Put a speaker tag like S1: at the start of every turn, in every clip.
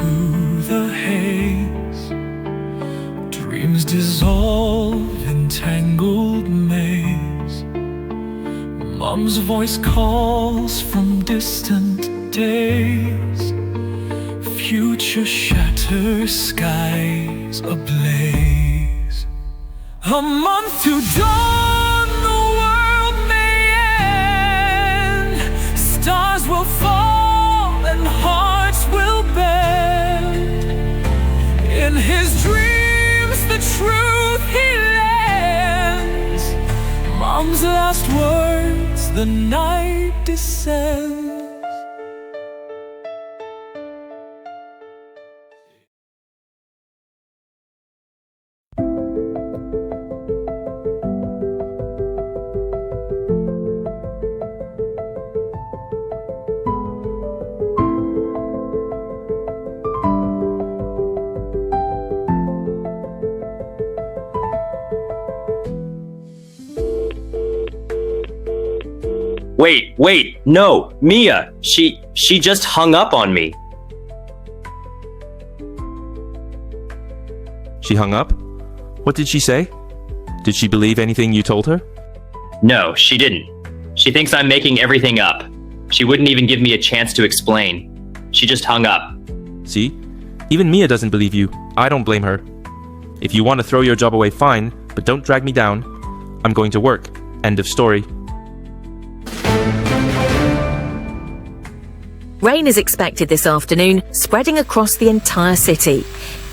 S1: into the haze. Dreams dissolve in tangled maze. Mom's voice calls from distant days. Future shatters, skies ablaze. A month to dawn, the world may end. Stars will fall and hearts will bend. In his dreams, the truth he lends. Mom's last words, the night descends.
S2: Wait, no, Mia, she just hung up on me.
S3: She hung up? What did she say? Did she believe anything you told her?
S2: No, she didn't. She thinks I'm making everything up. She wouldn't even give me a chance to explain. She just hung up.
S3: See? Even Mia doesn't believe you. I don't blame her. If you want to throw your job away, fine, but don't drag me down. I'm going to work. End of story.
S4: Rain is expected this afternoon, spreading across the entire city.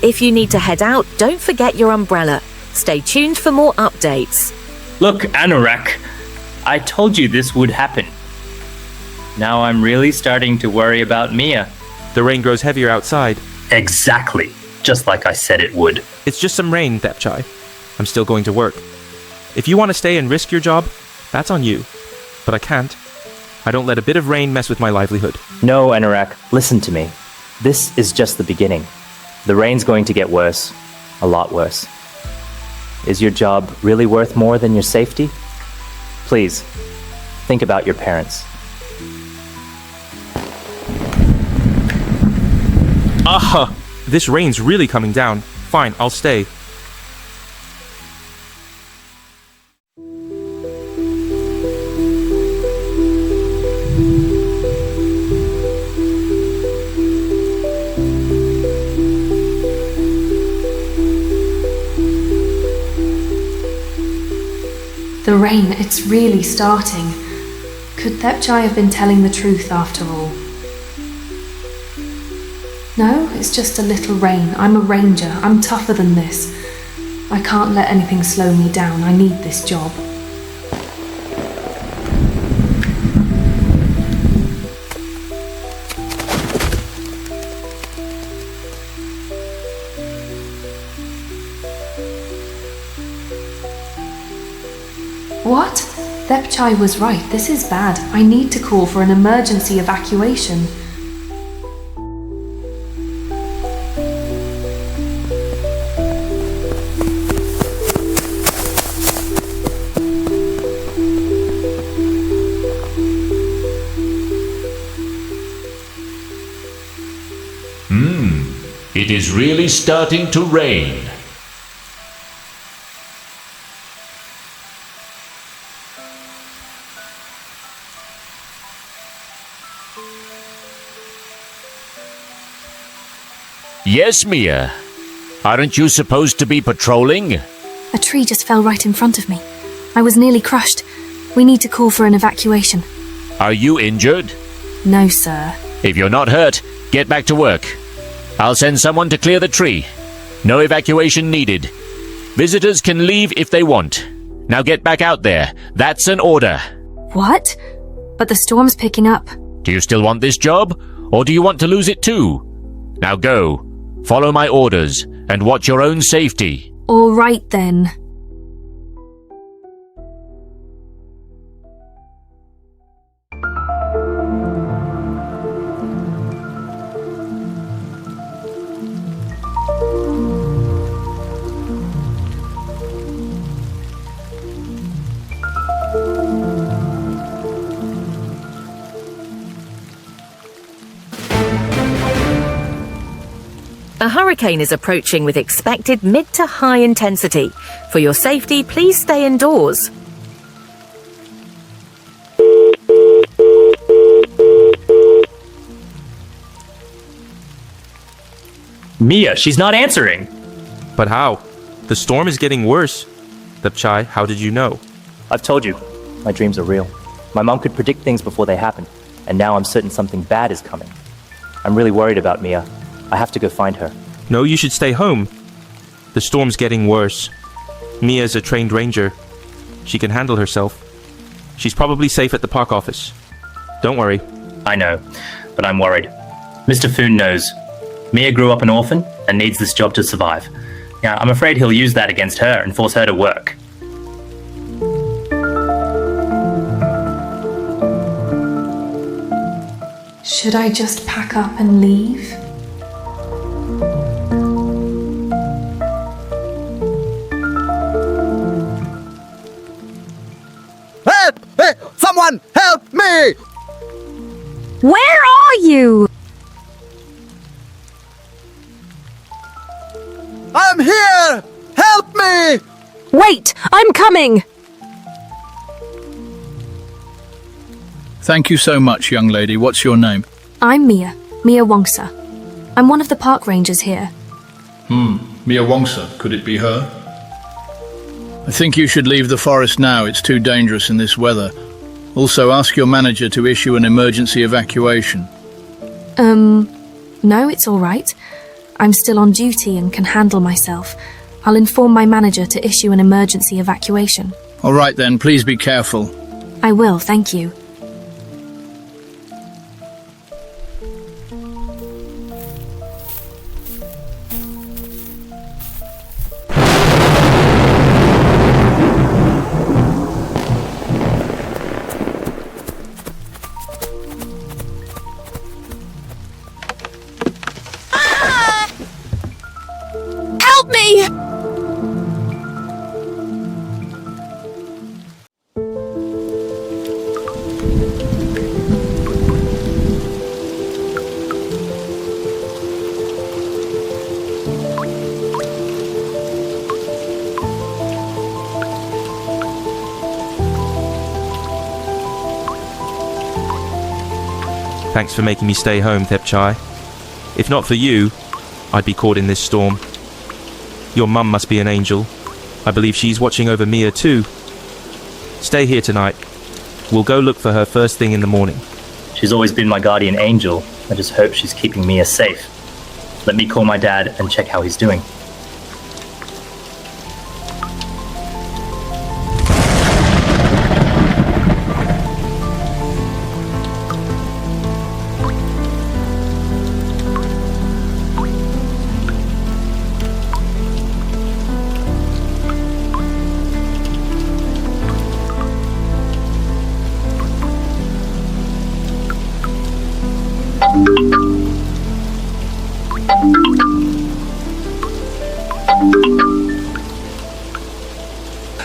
S4: If you need to head out, don't forget your umbrella. Stay tuned for more updates.
S2: Look, Anurak, I told you this would happen. Now I'm really starting to worry about Mia.
S3: The rain grows heavier outside.
S2: Exactly, just like I said it would.
S3: It's just some rain, Thepchai. I'm still going to work. If you want to stay and risk your job, that's on you. But I can't. I don't let a bit of rain mess with my livelihood.
S2: No, Anurak, listen to me. This is just the beginning. The rain's going to get worse. A lot worse. Is your job really worth more than your safety? Please, think about your parents.
S3: Aha! This rain's really coming down. Fine, I'll stay.
S5: The rain, it's really starting. Could Thepchai have been telling the truth after all? No, it's just a little rain. I'm a ranger. I'm tougher than this. I can't let anything slow me down. I need this job. What? Thepchai was right. This is bad. I need to call for an emergency evacuation.
S6: It is really starting to rain. Yes, Mia. Aren't you supposed to be patrolling?
S7: A tree just fell right in front of me. I was nearly crushed. We need to call for an evacuation.
S6: Are you injured?
S7: No, sir.
S6: If you're not hurt, get back to work. I'll send someone to clear the tree. No evacuation needed. Visitors can leave if they want. Now get back out there. That's an order.
S7: What? But the storm's picking up.
S6: Do you still want this job? Or do you want to lose it too? Now go. Follow my orders and watch your own safety.
S7: All right then.
S4: A hurricane is approaching with expected mid to high intensity. For your safety, please stay indoors.
S2: Mia, she's not answering.
S3: But how? The storm is getting worse. Thepchai, how did you know?
S2: I've told you, my dreams are real. My mom could predict things before they happen, and now I'm certain something bad is coming. I'm really worried about Mia. I have to go find her.
S3: No, you should stay home. The storm's getting worse. Mia's a trained ranger. She can handle herself. She's probably safe at the park office. Don't worry.
S2: I know, but I'm worried. Mr. Foon knows. Mia grew up an orphan and needs this job to survive. Yeah, I'm afraid he'll use that against her and force her to work.
S5: Should I just pack up and leave?
S8: Help! Hey, someone help me!
S7: Where are you?
S8: I'm here! Help me!
S7: Wait, I'm coming!
S9: Thank you so much, young lady. What's your name?
S7: I'm Mia Wongsa. I'm one of the park rangers here.
S9: Mia Wongsa. Could it be her? I think you should leave the forest now. It's too dangerous in this weather. Also, ask your manager to issue an emergency evacuation.
S7: No, it's all right. I'm still on duty and can handle myself. I'll inform my manager to issue an emergency evacuation.
S9: All right then, please be careful.
S7: I will, thank you. Help me!
S3: Thanks for making me stay home, Thepchai. If not for you, I'd be caught in this storm. Your mum must be an angel. I believe she's watching over Mia too. Stay here tonight. We'll go look for her first thing in the morning.
S2: She's always been my guardian angel. I just hope she's keeping Mia safe. Let me call my dad and check how he's doing.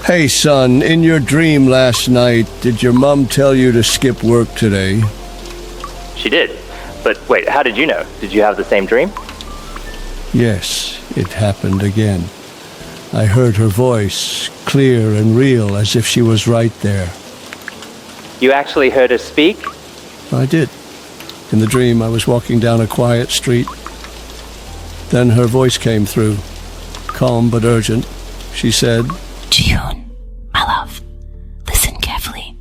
S10: Hey son, in your dream last night, did your mum tell you to skip work today?
S2: She did. But wait, how did you know? Did you have the same dream?
S10: Yes, it happened again. I heard her voice, clear and real, as if she was right there.
S2: You actually heard her speak?
S10: I did. In the dream, I was walking down a quiet street. Then her voice came through, calm but urgent. She said,
S11: Jiyun, my love, listen carefully.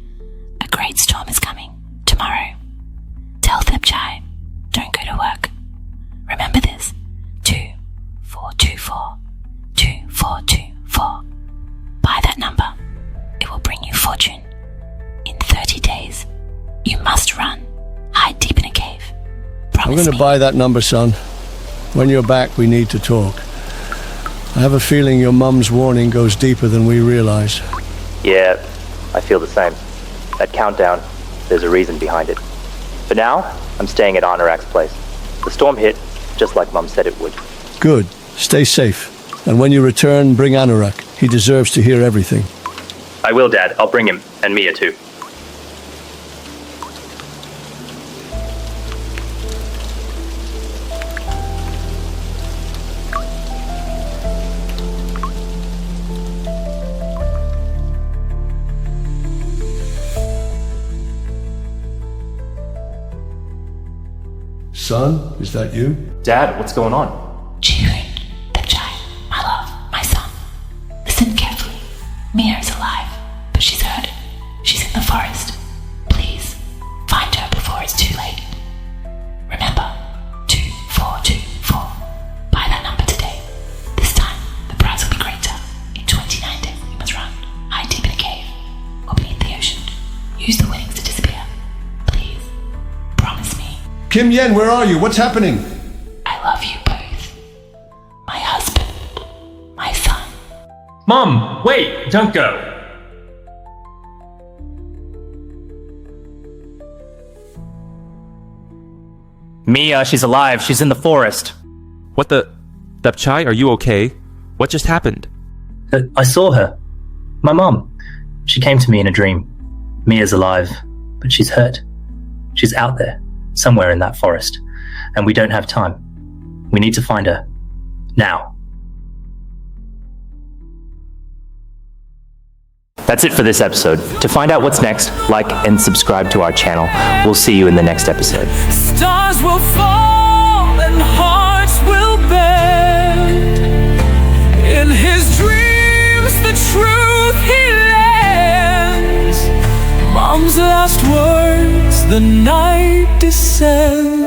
S11: A great storm is coming tomorrow. Tell Thepchai, don't go to work. Remember this, 2424, 2424. Buy that number. It will bring you fortune. In 30 days, you must run. Hide deep in a cave. Promise
S10: I'm going to buy that number, son. When you're back, we need to talk. I have a feeling your mum's warning goes deeper than we realize.
S2: Yeah, I feel the same. That countdown, there's a reason behind it. For now, I'm staying at Anurak's place. The storm hit, just like Mum said it would.
S10: Good. Stay safe. And when you return, bring Anurak. He deserves to hear everything.
S2: I will, Dad. I'll bring him, and Mia too.
S10: Son, is that you?
S2: Dad, what's going on?
S11: Ji-hoon, Thepchai, my love, my son. Listen carefully. Mia is alive, but she's hurt. She's in the forest. Please, find her before it's too late. Remember, 2424. Buy that number today. This time, the prize will be greater. In 29 days, you must run, hide deep in a cave, or beneath the ocean. Use the winnings to disappear. Please, promise me.
S10: Kim Yen, where are you? What's happening?
S11: I love you both. My husband, my son.
S2: Mom, wait, don't go. Mia, she's alive. She's in the forest.
S3: What the... Thepchai, are you okay? What just happened?
S2: I saw her. My mom. She came to me in a dream. Mia's alive, but she's hurt. She's out there, somewhere in that forest, and we don't have time. We need to find her. Now. That's it for this episode. To find out what's next, like and subscribe to our channel. We'll see you in the next episode.
S1: Stars will fall and hearts will bend. In his dreams, the truth he lends. Mom's last words, the night descends.